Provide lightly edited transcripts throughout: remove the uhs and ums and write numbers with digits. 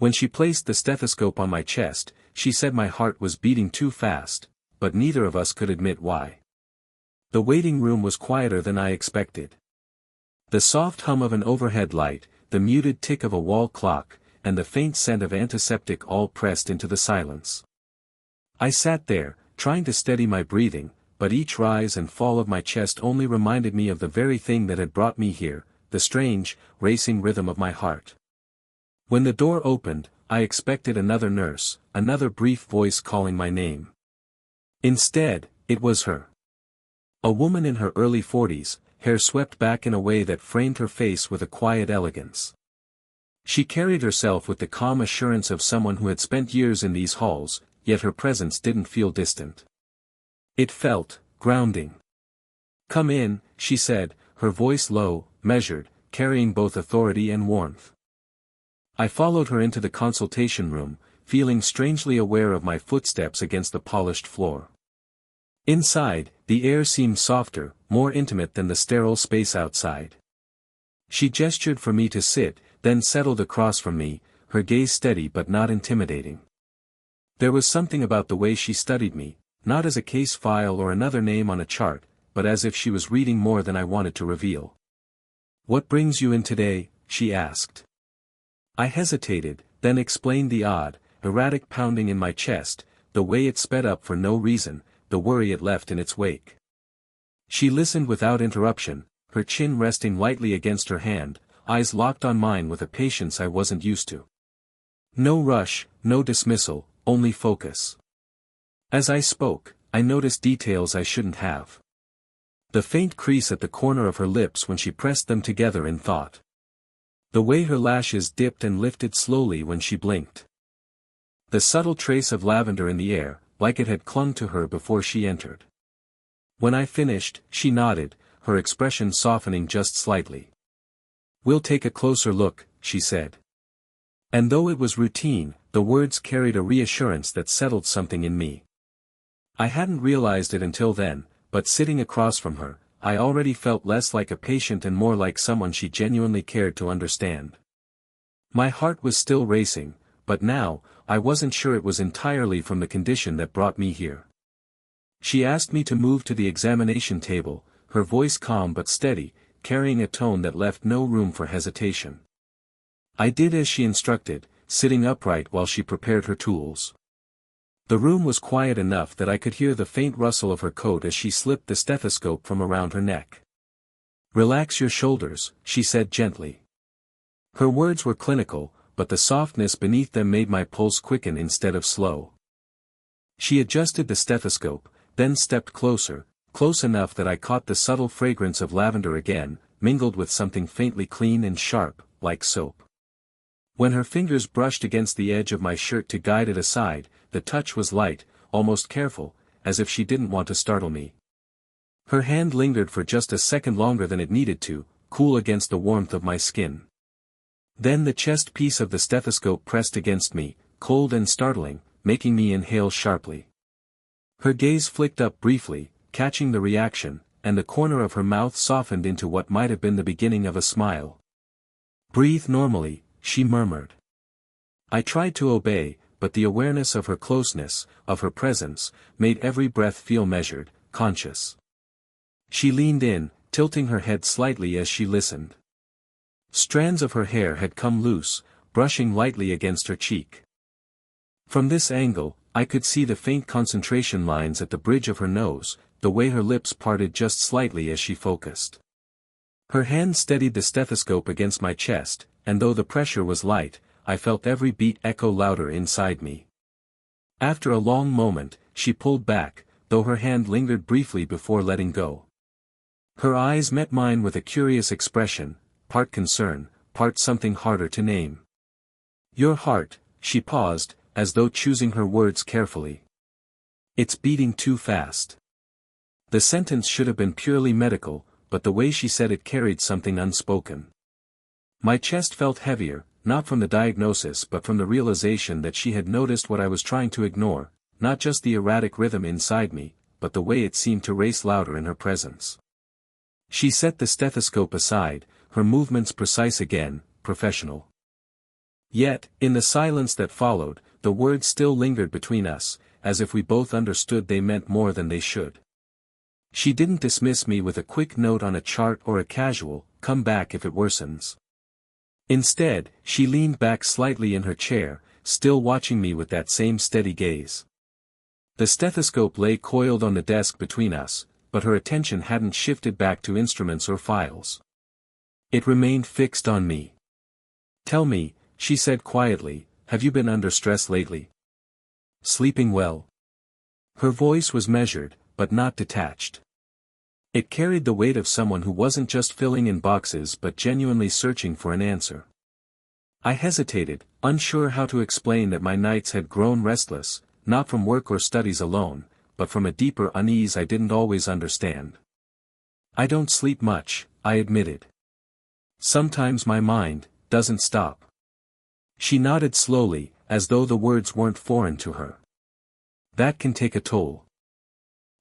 When she placed the stethoscope on my chest, she said my heart was beating too fast, but neither of us could admit why. The waiting room was quieter than I expected. The soft hum of an overhead light, the muted tick of a wall clock, and the faint scent of antiseptic all pressed into the silence. I sat there, trying to steady my breathing, but each rise and fall of my chest only reminded me of the very thing that had brought me here, the strange, racing rhythm of my heart. When the door opened, I expected another nurse, another brief voice calling my name. Instead, it was her. A woman in her early 40s, hair swept back in a way that framed her face with a quiet elegance. She carried herself with the calm assurance of someone who had spent years in these halls, yet her presence didn't feel distant. It felt grounding. "Come in," she said, her voice low, measured, carrying both authority and warmth. I followed her into the consultation room, feeling strangely aware of my footsteps against the polished floor. Inside, the air seemed softer, more intimate than the sterile space outside. She gestured for me to sit, then settled across from me, her gaze steady but not intimidating. There was something about the way she studied me, not as a case file or another name on a chart, but as if she was reading more than I wanted to reveal. "What brings you in today?" she asked. I hesitated, then explained the odd, erratic pounding in my chest, the way it sped up for no reason, the worry it left in its wake. She listened without interruption, her chin resting lightly against her hand, eyes locked on mine with a patience I wasn't used to. No rush, no dismissal, only focus. As I spoke, I noticed details I shouldn't have. The faint crease at the corner of her lips when she pressed them together in thought. The way her lashes dipped and lifted slowly when she blinked. The subtle trace of lavender in the air, like it had clung to her before she entered. When I finished, she nodded, her expression softening just slightly. "We'll take a closer look," she said. And though it was routine, the words carried a reassurance that settled something in me. I hadn't realized it until then, but sitting across from her, I already felt less like a patient and more like someone she genuinely cared to understand. My heart was still racing, but now, I wasn't sure it was entirely from the condition that brought me here. She asked me to move to the examination table, her voice calm but steady, carrying a tone that left no room for hesitation. I did as she instructed, sitting upright while she prepared her tools. The room was quiet enough that I could hear the faint rustle of her coat as she slipped the stethoscope from around her neck. "Relax your shoulders," she said gently. Her words were clinical, but the softness beneath them made my pulse quicken instead of slow. She adjusted the stethoscope, then stepped closer, close enough that I caught the subtle fragrance of lavender again, mingled with something faintly clean and sharp, like soap. When her fingers brushed against the edge of my shirt to guide it aside, the touch was light, almost careful, as if she didn't want to startle me. Her hand lingered for just a second longer than it needed to, cool against the warmth of my skin. Then the chest piece of the stethoscope pressed against me, cold and startling, making me inhale sharply. Her gaze flicked up briefly, catching the reaction, and the corner of her mouth softened into what might have been the beginning of a smile. "Breathe normally," she murmured. I tried to obey, but the awareness of her closeness, of her presence, made every breath feel measured, conscious. She leaned in, tilting her head slightly as she listened. Strands of her hair had come loose, brushing lightly against her cheek. From this angle, I could see the faint concentration lines at the bridge of her nose, the way her lips parted just slightly as she focused. Her hand steadied the stethoscope against my chest, and though the pressure was light, I felt every beat echo louder inside me. After a long moment, she pulled back, though her hand lingered briefly before letting go. Her eyes met mine with a curious expression, part concern, part something harder to name. "Your heart," she paused, as though choosing her words carefully. "It's beating too fast." The sentence should have been purely medical, but the way she said it carried something unspoken. My chest felt heavier, not from the diagnosis but from the realization that she had noticed what I was trying to ignore, not just the erratic rhythm inside me, but the way it seemed to race louder in her presence. She set the stethoscope aside, her movements precise again, professional. Yet, in the silence that followed, the words still lingered between us, as if we both understood they meant more than they should. She didn't dismiss me with a quick note on a chart or a casual, "Come back if it worsens." Instead, she leaned back slightly in her chair, still watching me with that same steady gaze. The stethoscope lay coiled on the desk between us, but her attention hadn't shifted back to instruments or files. It remained fixed on me. "Tell me," she said quietly, "have you been under stress lately? Sleeping well?" Her voice was measured, but not detached. It carried the weight of someone who wasn't just filling in boxes but genuinely searching for an answer. I hesitated, unsure how to explain that my nights had grown restless, not from work or studies alone, but from a deeper unease I didn't always understand. "I don't sleep much," I admitted. "Sometimes my mind doesn't stop." She nodded slowly, as though the words weren't foreign to her. "That can take a toll.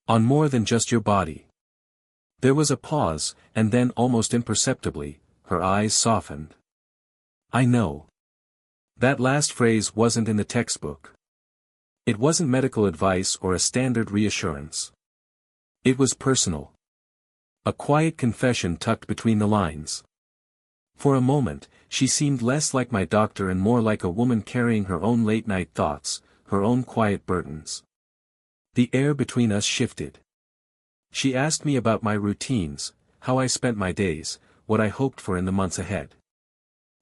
On more than just your body." There was a pause, and then almost imperceptibly, her eyes softened. "I know. That last phrase wasn't in the textbook. It wasn't medical advice or a standard reassurance. It was personal. A quiet confession tucked between the lines." For a moment, she seemed less like my doctor and more like a woman carrying her own late-night thoughts, her own quiet burdens. The air between us shifted. She asked me about my routines, how I spent my days, what I hoped for in the months ahead.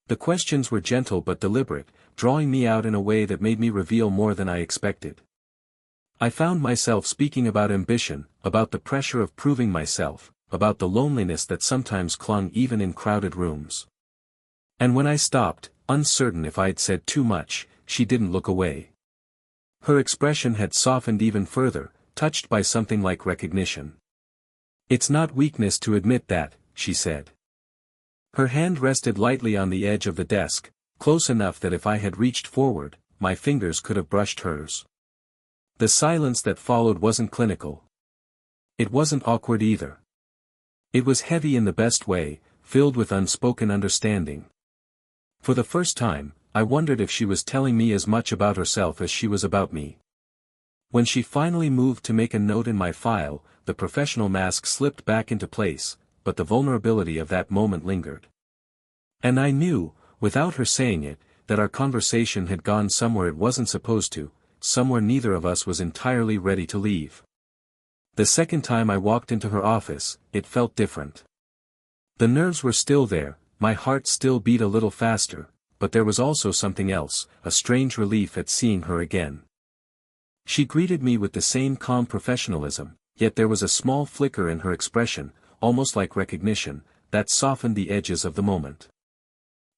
The questions were gentle but deliberate, drawing me out in a way that made me reveal more than I expected. I found myself speaking about ambition, about the pressure of proving myself, about the loneliness that sometimes clung even in crowded rooms. And when I stopped, uncertain if I'd said too much, she didn't look away. Her expression had softened even further, touched by something like recognition. "It's not weakness to admit that," she said. Her hand rested lightly on the edge of the desk, close enough that if I had reached forward, my fingers could have brushed hers. The silence that followed wasn't clinical. It wasn't awkward either. It was heavy in the best way, filled with unspoken understanding. For the first time, I wondered if she was telling me as much about herself as she was about me. When she finally moved to make a note in my file, the professional mask slipped back into place, but the vulnerability of that moment lingered. And I knew, without her saying it, that our conversation had gone somewhere it wasn't supposed to, somewhere neither of us was entirely ready to leave. The second time I walked into her office, it felt different. The nerves were still there, my heart still beat a little faster, but there was also something else, a strange relief at seeing her again. She greeted me with the same calm professionalism, yet there was a small flicker in her expression, almost like recognition, that softened the edges of the moment.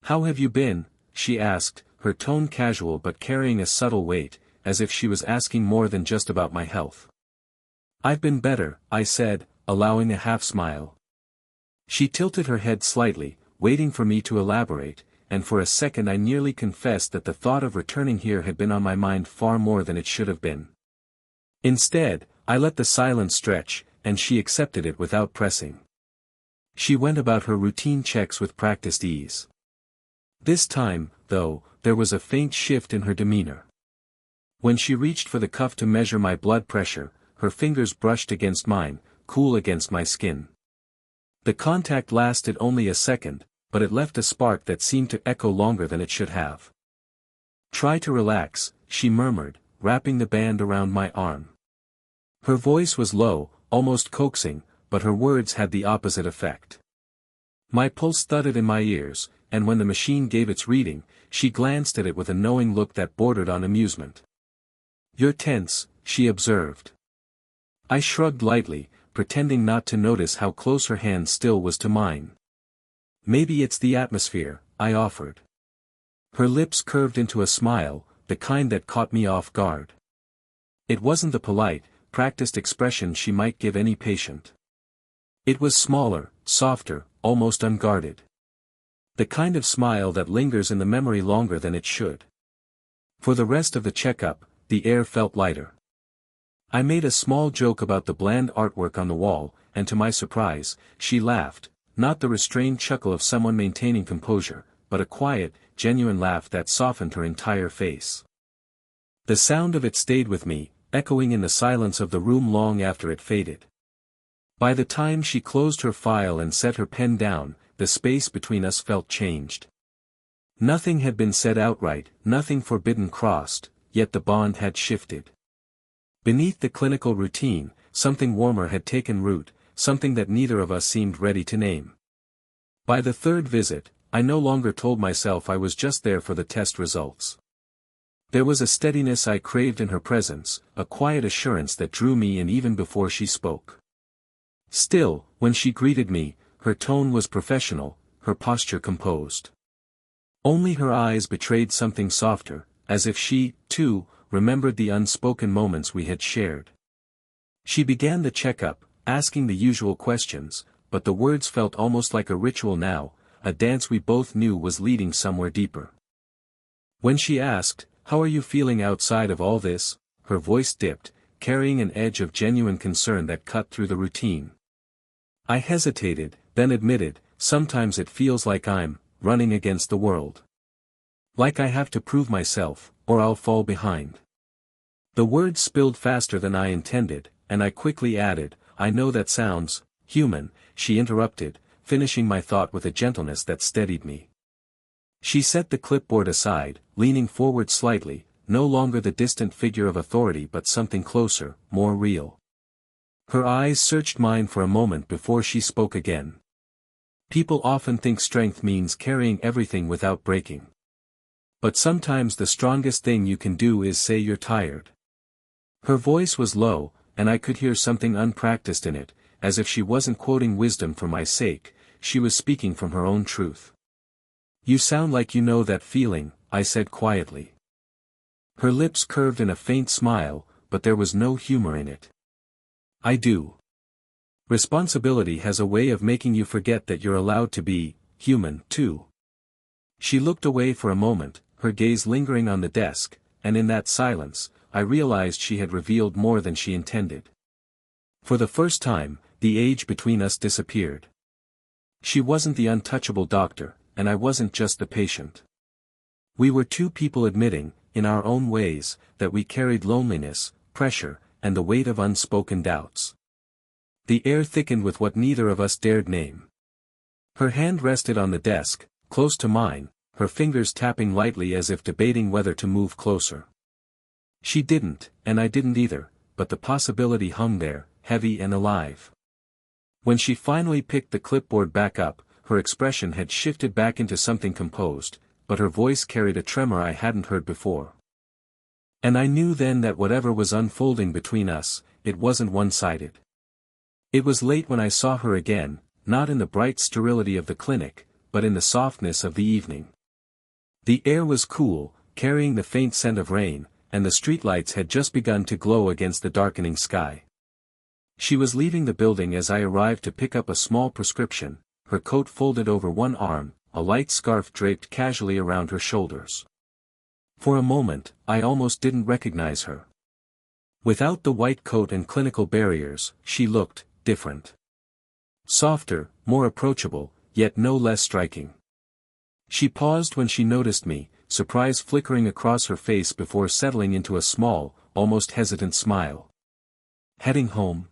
"How have you been?" she asked, her tone casual but carrying a subtle weight, as if she was asking more than just about my health. "I've been better," I said, allowing a half-smile. She tilted her head slightly, waiting for me to elaborate, and for a second I nearly confessed that the thought of returning here had been on my mind far more than it should have been. Instead, I let the silence stretch, and she accepted it without pressing. She went about her routine checks with practiced ease. This time, though, there was a faint shift in her demeanor. When she reached for the cuff to measure my blood pressure, her fingers brushed against mine, cool against my skin. The contact lasted only a second, but it left a spark that seemed to echo longer than it should have. "Try to relax," she murmured, wrapping the band around my arm. Her voice was low, almost coaxing, but her words had the opposite effect. My pulse thudded in my ears, and when the machine gave its reading, she glanced at it with a knowing look that bordered on amusement. "You're tense," she observed. I shrugged lightly, pretending not to notice how close her hand still was to mine. "Maybe it's the atmosphere," I offered. Her lips curved into a smile, the kind that caught me off guard. It wasn't the polite, practiced expression she might give any patient. It was smaller, softer, almost unguarded. The kind of smile that lingers in the memory longer than it should. For the rest of the checkup, the air felt lighter. I made a small joke about the bland artwork on the wall, and to my surprise, she laughed, not the restrained chuckle of someone maintaining composure, but a quiet, genuine laugh that softened her entire face. The sound of it stayed with me, echoing in the silence of the room long after it faded. By the time she closed her file and set her pen down, the space between us felt changed. Nothing had been said outright, nothing forbidden crossed, yet the bond had shifted. Beneath the clinical routine, something warmer had taken root, something that neither of us seemed ready to name. By the third visit, I no longer told myself I was just there for the test results. There was a steadiness I craved in her presence, a quiet assurance that drew me in even before she spoke. Still, when she greeted me, her tone was professional, her posture composed. Only her eyes betrayed something softer, as if she, too, remembered the unspoken moments we had shared. She began the checkup, asking the usual questions, but the words felt almost like a ritual now, a dance we both knew was leading somewhere deeper. When she asked, "How are you feeling outside of all this?" her voice dipped, carrying an edge of genuine concern that cut through the routine. I hesitated, then admitted, "Sometimes it feels like I'm running against the world. Like I have to prove myself, or I'll fall behind." The words spilled faster than I intended, and I quickly added, "I know that sounds human," she interrupted, finishing my thought with a gentleness that steadied me. She set the clipboard aside, leaning forward slightly, no longer the distant figure of authority but something closer, more real. Her eyes searched mine for a moment before she spoke again. "People often think strength means carrying everything without breaking. But sometimes the strongest thing you can do is say you're tired." Her voice was low, and I could hear something unpracticed in it, as if she wasn't quoting wisdom for my sake, she was speaking from her own truth. "You sound like you know that feeling," I said quietly. Her lips curved in a faint smile, but there was no humor in it. "I do. Responsibility has a way of making you forget that you're allowed to be human, too." She looked away for a moment, her gaze lingering on the desk, and in that silence, I realized she had revealed more than she intended. For the first time, the age between us disappeared. She wasn't the untouchable doctor, and I wasn't just the patient. We were two people admitting, in our own ways, that we carried loneliness, pressure, and the weight of unspoken doubts. The air thickened with what neither of us dared name. Her hand rested on the desk, close to mine, her fingers tapping lightly as if debating whether to move closer. She didn't, and I didn't either, but the possibility hung there, heavy and alive. When she finally picked the clipboard back up, her expression had shifted back into something composed, but her voice carried a tremor I hadn't heard before. And I knew then that whatever was unfolding between us, it wasn't one-sided. It was late when I saw her again, not in the bright sterility of the clinic, but in the softness of the evening. The air was cool, carrying the faint scent of rain, and the streetlights had just begun to glow against the darkening sky. She was leaving the building as I arrived to pick up a small prescription, her coat folded over one arm, a light scarf draped casually around her shoulders. For a moment, I almost didn't recognize her. Without the white coat and clinical barriers, she looked different. Softer, more approachable, yet no less striking. She paused when she noticed me, surprise flickering across her face before settling into a small, almost hesitant smile. "Heading home?"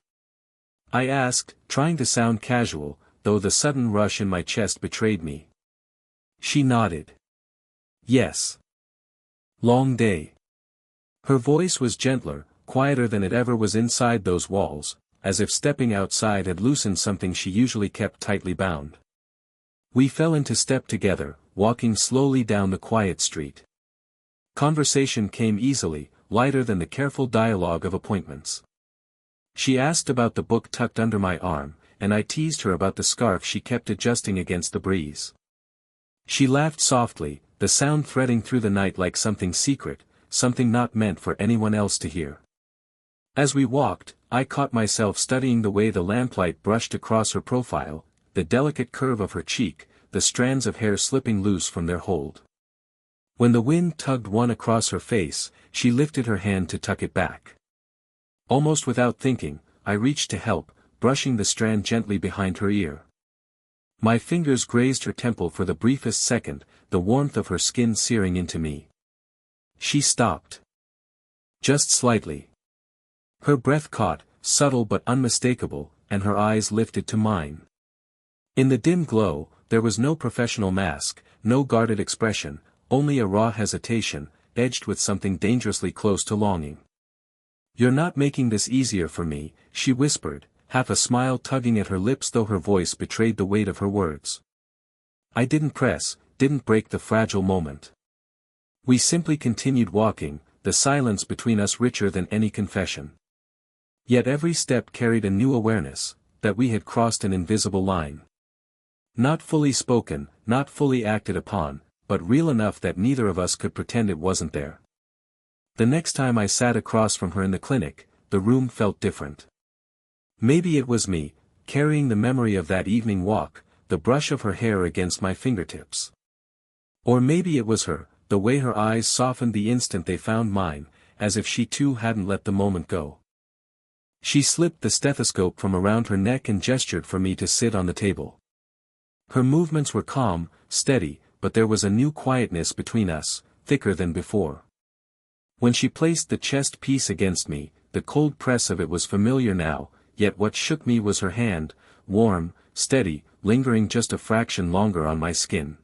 I asked, trying to sound casual, though the sudden rush in my chest betrayed me. She nodded. "Yes. Long day." Her voice was gentler, quieter than it ever was inside those walls, as if stepping outside had loosened something she usually kept tightly bound. We fell into step together, walking slowly down the quiet street. Conversation came easily, lighter than the careful dialogue of appointments. She asked about the book tucked under my arm, and I teased her about the scarf she kept adjusting against the breeze. She laughed softly, the sound threading through the night like something secret, something not meant for anyone else to hear. As we walked, I caught myself studying the way the lamplight brushed across her profile, the delicate curve of her cheek, the strands of hair slipping loose from their hold. When the wind tugged one across her face, she lifted her hand to tuck it back. Almost without thinking, I reached to help, brushing the strand gently behind her ear. My fingers grazed her temple for the briefest second, the warmth of her skin searing into me. She stopped. Just slightly. Her breath caught, subtle but unmistakable, and her eyes lifted to mine. In the dim glow, there was no professional mask, no guarded expression, only a raw hesitation, edged with something dangerously close to longing. "You're not making this easier for me," she whispered, half a smile tugging at her lips though her voice betrayed the weight of her words. I didn't press, didn't break the fragile moment. We simply continued walking, the silence between us richer than any confession. Yet every step carried a new awareness, that we had crossed an invisible line. Not fully spoken, not fully acted upon, but real enough that neither of us could pretend it wasn't there. The next time I sat across from her in the clinic, the room felt different. Maybe it was me, carrying the memory of that evening walk, the brush of her hair against my fingertips. Or maybe it was her, the way her eyes softened the instant they found mine, as if she too hadn't let the moment go. She slipped the stethoscope from around her neck and gestured for me to sit on the table. Her movements were calm, steady, but there was a new quietness between us, thicker than before. When she placed the chest piece against me, the cold press of it was familiar now, yet what shook me was her hand, warm, steady, lingering just a fraction longer on my skin.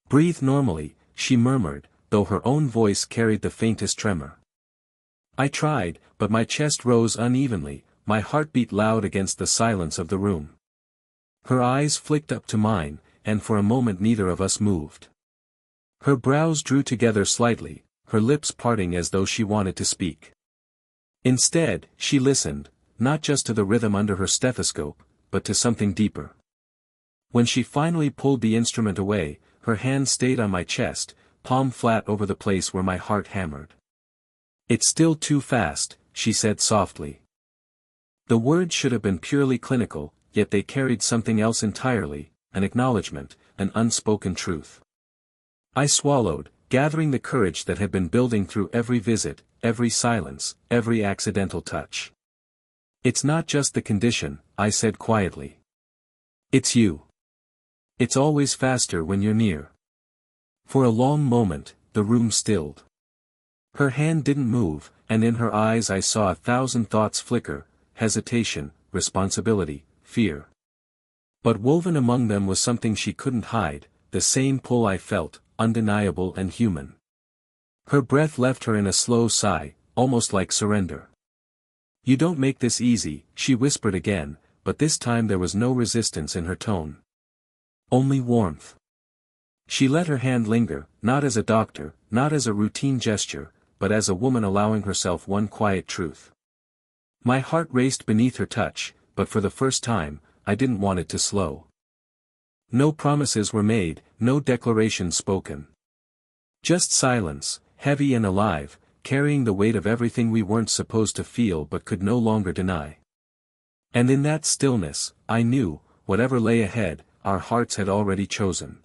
"Breathe normally," she murmured, though her own voice carried the faintest tremor. I tried, but my chest rose unevenly, my heart beat loud against the silence of the room. Her eyes flicked up to mine, and for a moment neither of us moved. Her brows drew together slightly, her lips parting as though she wanted to speak. Instead, she listened, not just to the rhythm under her stethoscope, but to something deeper. When she finally pulled the instrument away, her hand stayed on my chest, palm flat over the place where my heart hammered. "It's still too fast," she said softly. The words should have been purely clinical, yet they carried something else entirely, an acknowledgement, an unspoken truth. I swallowed, gathering the courage that had been building through every visit, every silence, every accidental touch. "It's not just the condition," I said quietly. "It's you. It's always faster when you're near." For a long moment, the room stilled. Her hand didn't move, and in her eyes I saw 1,000 thoughts flicker, hesitation, responsibility, fear. But woven among them was something she couldn't hide, the same pull I felt, undeniable and human. Her breath left her in a slow sigh, almost like surrender. "You don't make this easy," she whispered again, but this time there was no resistance in her tone. Only warmth. She let her hand linger, not as a doctor, not as a routine gesture, but as a woman allowing herself one quiet truth. My heart raced beneath her touch, but for the first time, I didn't want it to slow. No promises were made, no declarations spoken. Just silence, heavy and alive, carrying the weight of everything we weren't supposed to feel but could no longer deny. And in that stillness, I knew, whatever lay ahead, our hearts had already chosen.